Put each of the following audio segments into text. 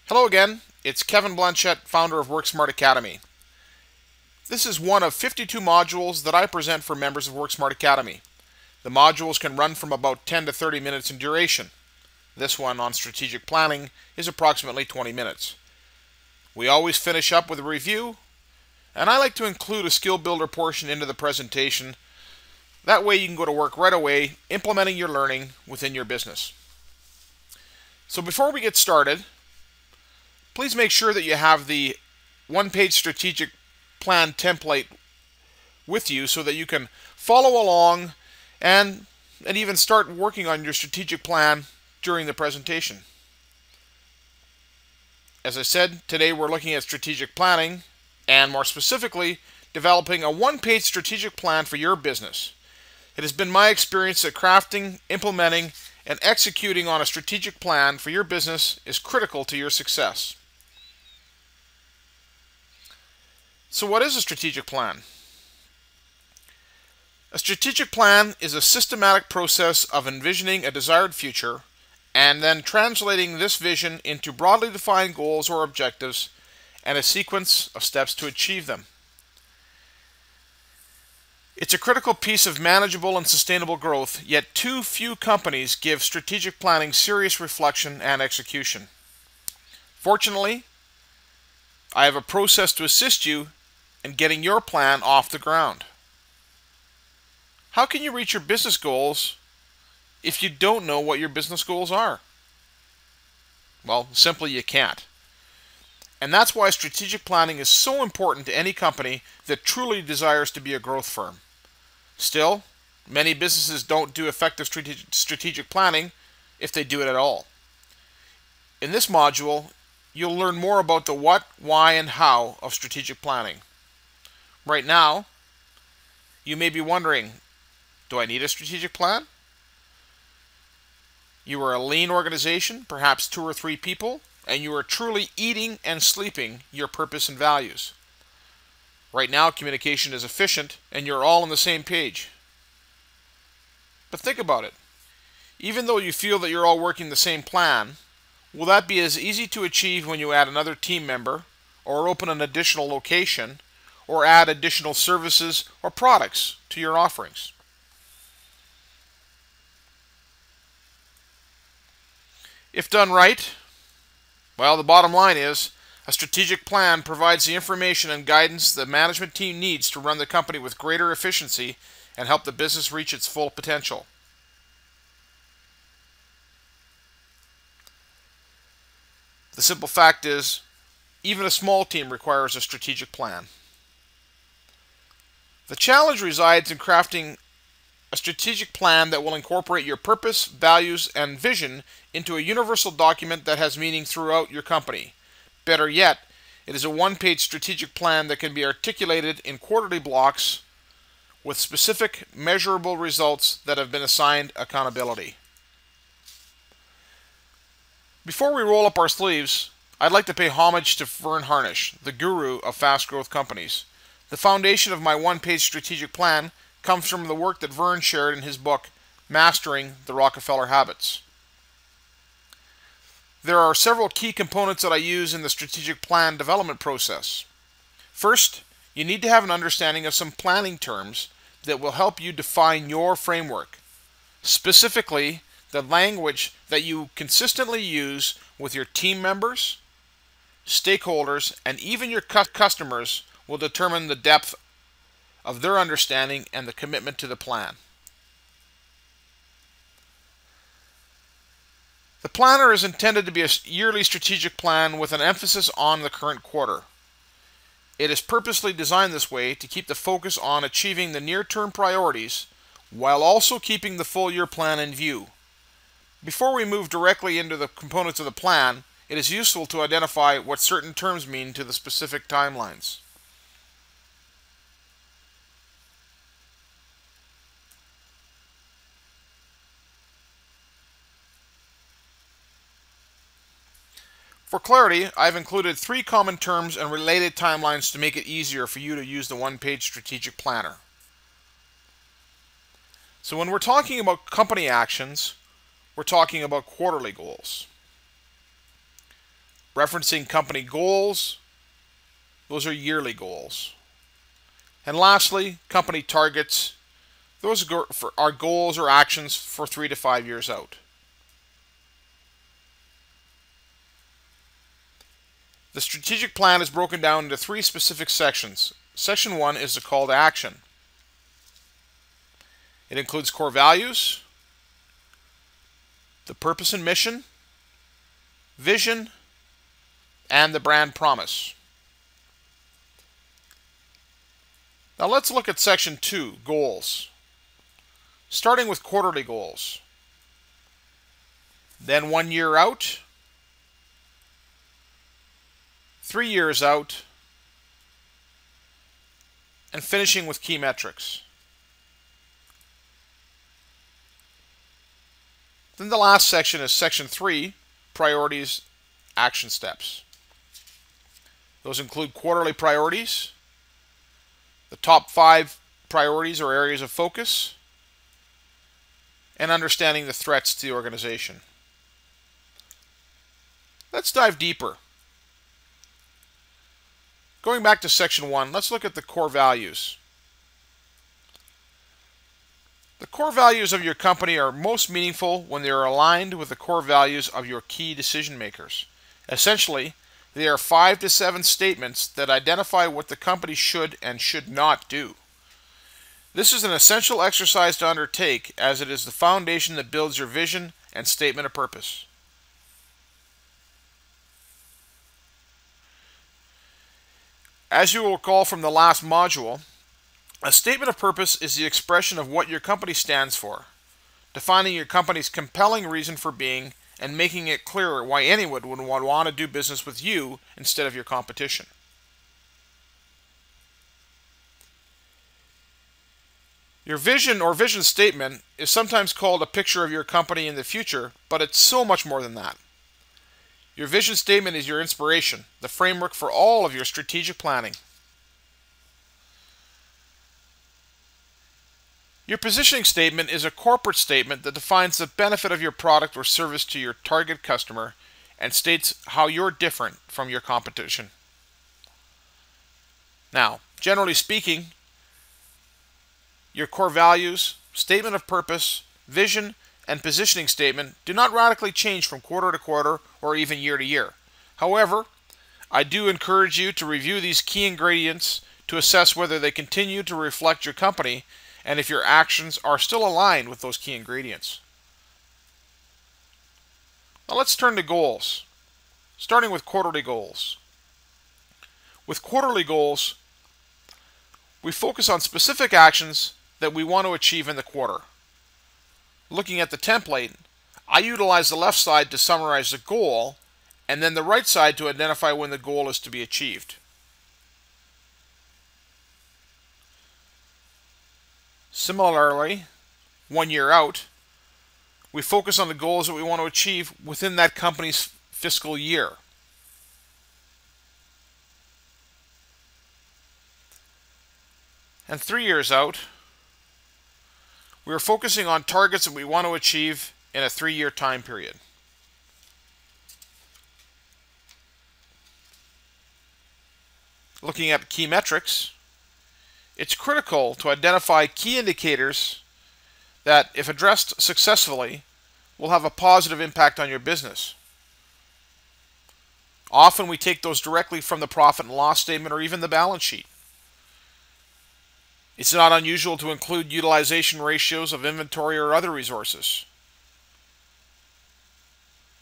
Hello again, it's Kevin Blanchette, founder of WorkSMART Academy. This is one of 52 modules that I present for members of WorkSMART Academy. The modules can run from about 10 to 30 minutes in duration. This one on strategic planning is approximately 20 minutes. We always finish up with a review, and I like to include a skill builder portion into the presentation. That way you can go to work right away, implementing your learning within your business. So before we get started, please make sure that you have the one-page strategic plan template with you so that you can follow along and even start working on your strategic plan during the presentation. As I said, today we're looking at strategic planning and more specifically developing a one-page strategic plan for your business. It has been my experience that crafting, implementing, and executing on a strategic plan for your business is critical to your success. So what is a strategic plan? A strategic plan is a systematic process of envisioning a desired future and then translating this vision into broadly defined goals or objectives and a sequence of steps to achieve them. It's a critical piece of manageable and sustainable growth, yet too few companies give strategic planning serious reflection and execution. Fortunately, I have a process to assist you in getting your plan off the ground. How can you reach your business goals if you don't know what your business goals are? Well, simply you can't. And that's why strategic planning is so important to any company that truly desires to be a growth firm. Still, many businesses don't do effective strategic planning if they do it at all. In this module, you'll learn more about the what, why, and how of strategic planning. Right now, you may be wondering, do I need a strategic plan? You are a lean organization, perhaps 2 or 3 people, and you are truly eating and sleeping your purpose and values. Right now, communication is efficient, and you're all on the same page. But think about it. Even though you feel that you're all working the same plan, will that be as easy to achieve when you add another team member, or open an additional location, or add additional services or products to your offerings? If done right, well, the bottom line is a strategic plan provides the information and guidance the management team needs to run the company with greater efficiency and help the business reach its full potential. The simple fact is, even a small team requires a strategic plan. The challenge resides in crafting a strategic plan that will incorporate your purpose, values, and vision into a universal document that has meaning throughout your company. Better yet, it is a one-page strategic plan that can be articulated in quarterly blocks with specific, measurable results that have been assigned accountability. Before we roll up our sleeves, I'd like to pay homage to Vern Harnish, the guru of fast growth companies. The foundation of my one-page strategic plan comes from the work that Vern shared in his book, Mastering the Rockefeller Habits. There are several key components that I use in the strategic plan development process. First, you need to have an understanding of some planning terms that will help you define your framework. Specifically, the language that you consistently use with your team members, stakeholders, and even your customers will determine the depth of their understanding and the commitment to the plan. The planner is intended to be a yearly strategic plan with an emphasis on the current quarter. It is purposely designed this way to keep the focus on achieving the near-term priorities while also keeping the full year plan in view. Before we move directly into the components of the plan, it is useful to identify what certain terms mean to the specific timelines. For clarity, I've included 3 common terms and related timelines to make it easier for you to use the one-page strategic planner. So when we're talking about company actions, we're talking about quarterly goals. Referencing company goals, those are yearly goals. And lastly, company targets, those are goals or actions for 3 to 5 years out. The strategic plan is broken down into 3 specific sections. Section 1 is the call to action. It includes core values, the purpose and mission, vision, and the brand promise. Now let's look at Section 2, goals. Starting with quarterly goals. Then 1 year out, 3 years out, and finishing with key metrics. Then the last section is Section 3, priorities, action steps. Those include quarterly priorities, the top 5 priorities or areas of focus, and understanding the threats to the organization. Let's dive deeper. Going back to Section 1, let's look at the core values. The core values of your company are most meaningful when they are aligned with the core values of your key decision makers. Essentially, they are 5 to 7 statements that identify what the company should and should not do. This is an essential exercise to undertake, as it is the foundation that builds your vision and statement of purpose. As you will recall from the last module, a statement of purpose is the expression of what your company stands for, defining your company's compelling reason for being and making it clear why anyone would want to do business with you instead of your competition. Your vision or vision statement is sometimes called a picture of your company in the future, but it's so much more than that. Your vision statement is your inspiration, the framework for all of your strategic planning. Your positioning statement is a corporate statement that defines the benefit of your product or service to your target customer and states how you're different from your competition. Now, generally speaking, your core values, statement of purpose, vision, and positioning statement do not radically change from quarter to quarter or even year to year. However, I do encourage you to review these key ingredients to assess whether they continue to reflect your company and if your actions are still aligned with those key ingredients. Now let's turn to goals, starting with quarterly goals. With quarterly goals, we focus on specific actions that we want to achieve in the quarter. Looking at the template, I utilize the left side to summarize the goal and then the right side to identify when the goal is to be achieved. Similarly, 1 year out, we focus on the goals that we want to achieve within that company's fiscal year. And 3 years out, we are focusing on targets that we want to achieve in a 3-year time period. Looking at key metrics, it's critical to identify key indicators that, if addressed successfully, will have a positive impact on your business. Often we take those directly from the profit and loss statement or even the balance sheet. It's not unusual to include utilization ratios of inventory or other resources.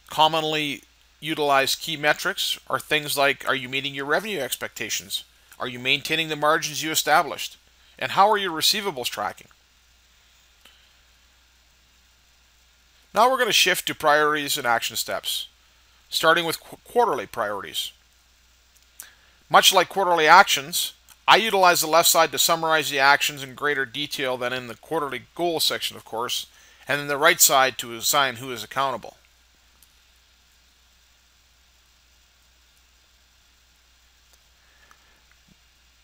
Commonly utilized key metrics are things like, are you meeting your revenue expectations? Are you maintaining the margins you established? And how are your receivables tracking? Now we're going to shift to priorities and action steps, starting with quarterly priorities. Much like quarterly actions, I utilize the left side to summarize the actions in greater detail than in the quarterly goals section, of course, and then the right side to assign who is accountable.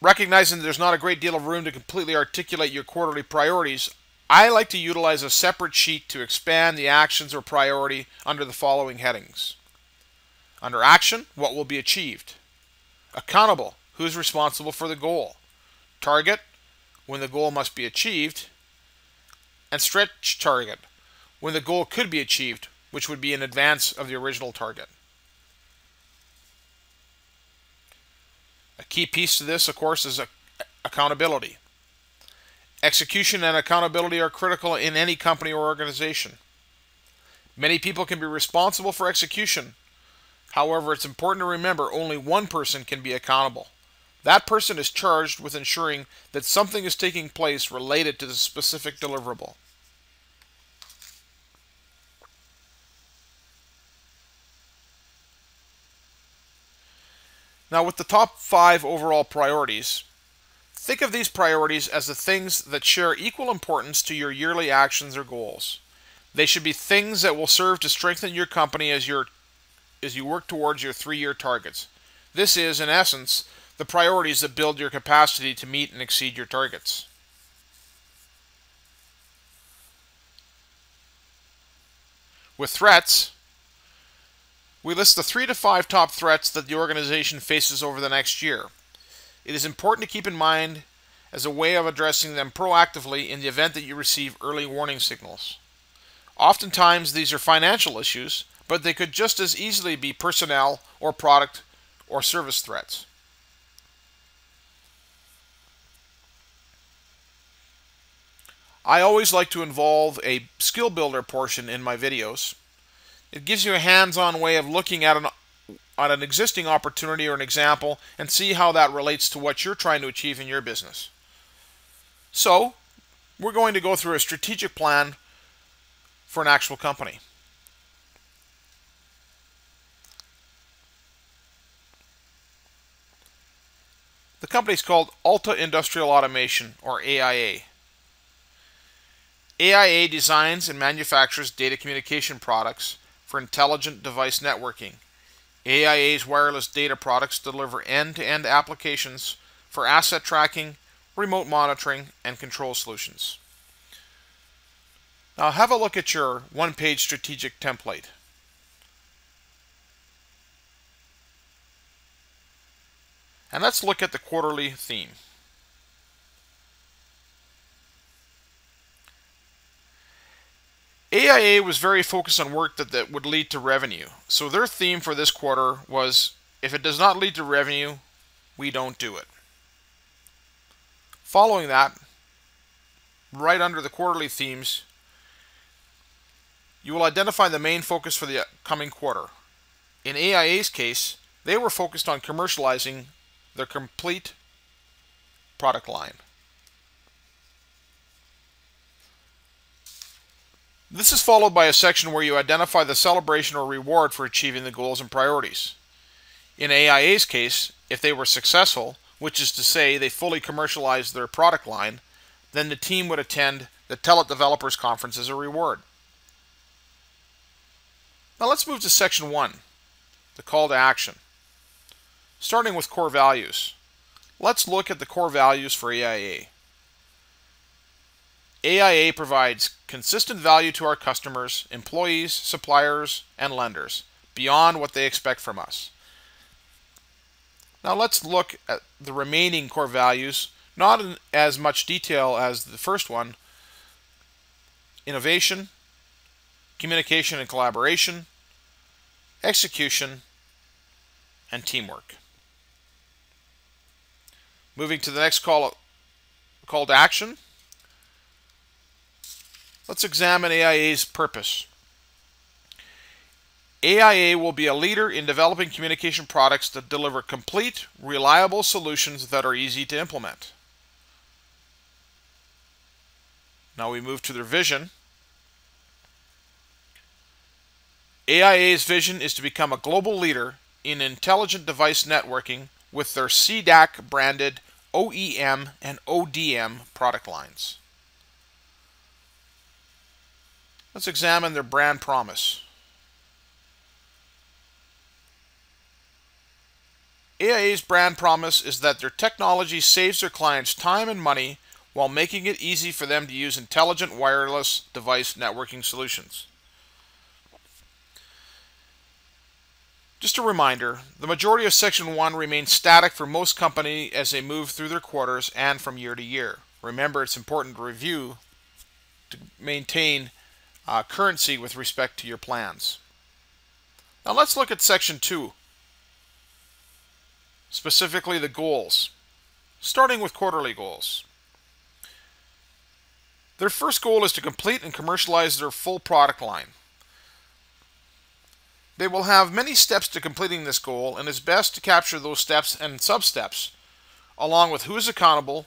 Recognizing that there's not a great deal of room to completely articulate your quarterly priorities, I like to utilize a separate sheet to expand the actions or priority under the following headings. Under action, what will be achieved? Accountable, who is responsible for the goal? Target, when the goal must be achieved. And stretch target, when the goal could be achieved, which would be in advance of the original target. A key piece to this, of course, is accountability. Execution and accountability are critical in any company or organization. Many people can be responsible for execution. However, it's important to remember only one person can be accountable. That person is charged with ensuring that something is taking place related to the specific deliverable. Now, with the top 5 overall priorities, think of these priorities as the things that share equal importance to your yearly actions or goals. They should be things that will serve to strengthen your company as you work towards your 3-year targets. This is, in essence, the priorities that build your capacity to meet and exceed your targets. With threats, we list the 3 to 5 top threats that the organization faces over the next year. It is important to keep in mind as a way of addressing them proactively in the event that you receive early warning signals. Oftentimes these are financial issues, but they could just as easily be personnel or product or service threats. I always like to involve a skill builder portion in my videos. It gives you a hands-on way of looking at an existing opportunity or an example and see how that relates to what you're trying to achieve in your business. So, we're going to go through a strategic plan for an actual company. The company is called Alta Industrial Automation, or AIA. AIA designs and manufactures data communication products for intelligent device networking. AIA's wireless data products deliver end-to-end applications for asset tracking, remote monitoring, and control solutions. Now have a look at your one-page strategic template. And let's look at the quarterly theme. AIA was very focused on work that would lead to revenue. So their theme for this quarter was, if it does not lead to revenue, we don't do it. Following that, right under the quarterly themes, you will identify the main focus for the coming quarter. In AIA's case, they were focused on commercializing their complete product line. This is followed by a section where you identify the celebration or reward for achieving the goals and priorities. In AIA's case, if they were successful, which is to say they fully commercialized their product line, then the team would attend the Tell It Developers Conference as a reward. Now let's move to section 1, the call to action. Starting with core values. Let's look at the core values for AIA. AIA provides consistent value to our customers, employees, suppliers, and lenders, beyond what they expect from us. Now let's look at the remaining core values, not in as much detail as the first one: innovation, communication and collaboration, execution, and teamwork. Moving to the next call to action. Let's examine AIA's purpose. AIA will be a leader in developing communication products that deliver complete, reliable solutions that are easy to implement. Now we move to their vision. AIA's vision is to become a global leader in intelligent device networking with their CDAC branded OEM and ODM product lines. Let's examine their brand promise. AIA's brand promise is that their technology saves their clients time and money while making it easy for them to use intelligent wireless device networking solutions. Just a reminder, the majority of Section 1 remains static for most companies as they move through their quarters and from year to year. Remember, it's important to review to maintain currency with respect to your plans. Now let's look at Section 2, specifically the goals, starting with quarterly goals. Their first goal is to complete and commercialize their full product line. They will have many steps to completing this goal, and it's best to capture those steps and sub-steps, along with who is accountable,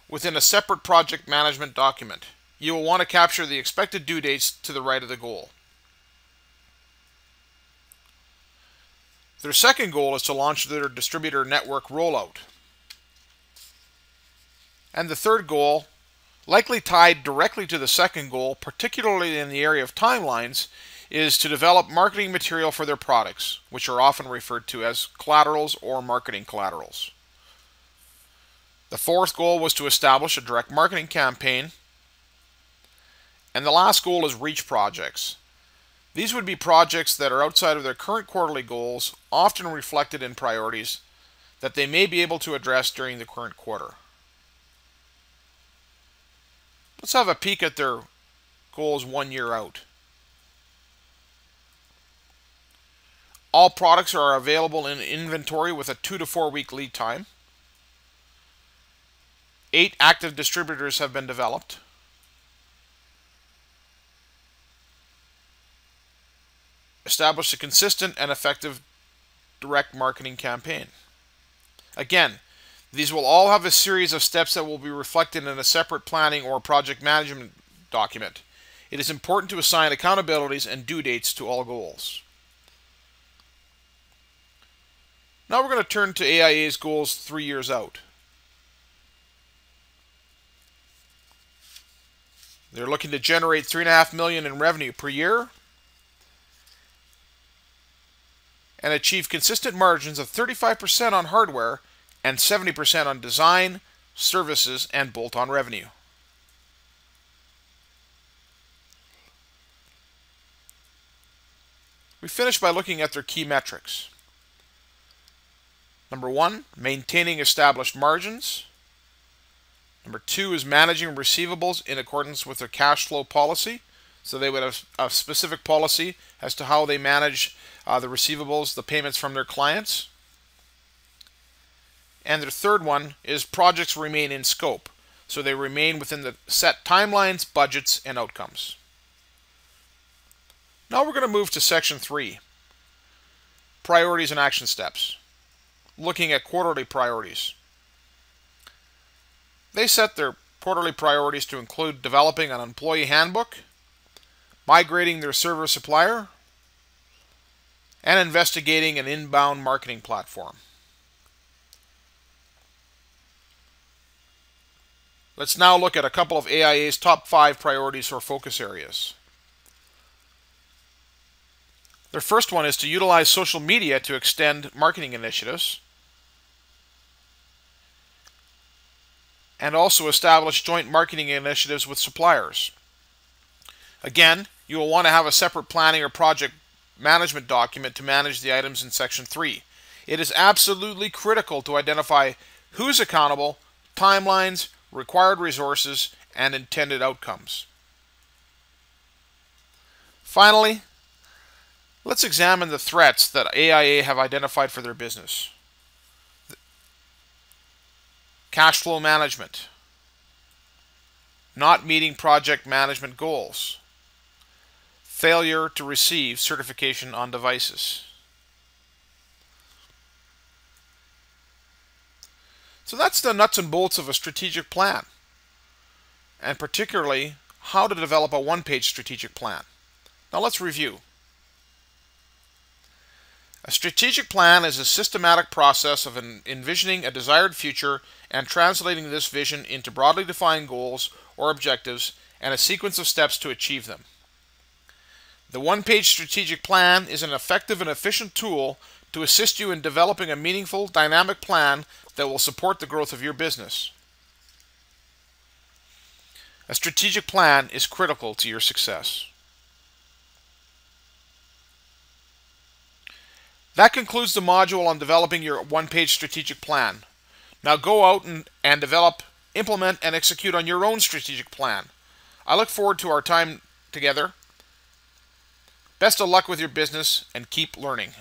within a separate project management document. You will want to capture the expected due dates to the right of the goal. Their second goal is to launch their distributor network rollout. And the third goal, likely tied directly to the second goal, particularly in the area of timelines, is to develop marketing material for their products, which are often referred to as collaterals or marketing collaterals. The fourth goal was to establish a direct marketing campaign. And the last goal is reach projects. These would be projects that are outside of their current quarterly goals, often reflected in priorities that they may be able to address during the current quarter. Let's have a peek at their goals 1 year out. All products are available in inventory with a 2 to 4 week lead time. 8 active distributors have been developed. Establish a consistent and effective direct marketing campaign. Again, these will all have a series of steps that will be reflected in a separate planning or project management document. It is important to assign accountabilities and due dates to all goals. Now we're going to turn to AIA's goals 3 years out. They're looking to generate $3.5 million in revenue per year and achieve consistent margins of 35% on hardware and 70% on design, services, and bolt-on revenue. We finish by looking at their key metrics. Number 1, maintaining established margins. Number 2 is managing receivables in accordance with their cash flow policy. So they would have a specific policy as to how they manage the receivables, the payments from their clients. And their third one is projects remain in scope. So they remain within the set timelines, budgets, and outcomes. Now we're going to move to Section 3, priorities and action steps. Looking at quarterly priorities. They set their quarterly priorities to include developing an employee handbook, migrating their server supplier, and investigating an inbound marketing platform. Let's now look at a couple of AIA's top 5 priorities or focus areas. Their first one is to utilize social media to extend marketing initiatives, and also establish joint marketing initiatives with suppliers. Again, you will want to have a separate planning or project management document to manage the items in Section 3. It is absolutely critical to identify who's accountable, timelines, required resources, and intended outcomes. Finally, let's examine the threats that AIA have identified for their business. Cash flow management, not meeting project management goals, failure to receive certification on devices. So that's the nuts and bolts of a strategic plan, and particularly how to develop a one-page strategic plan. Now let's review. A strategic plan is a systematic process of envisioning a desired future and translating this vision into broadly defined goals or objectives and a sequence of steps to achieve them. The one-page strategic plan is an effective and efficient tool to assist you in developing a meaningful, dynamic plan that will support the growth of your business. A strategic plan is critical to your success. That concludes the module on developing your one-page strategic plan. Now go out and develop, implement, and execute on your own strategic plan. I look forward to our time together. Best of luck with your business and keep learning.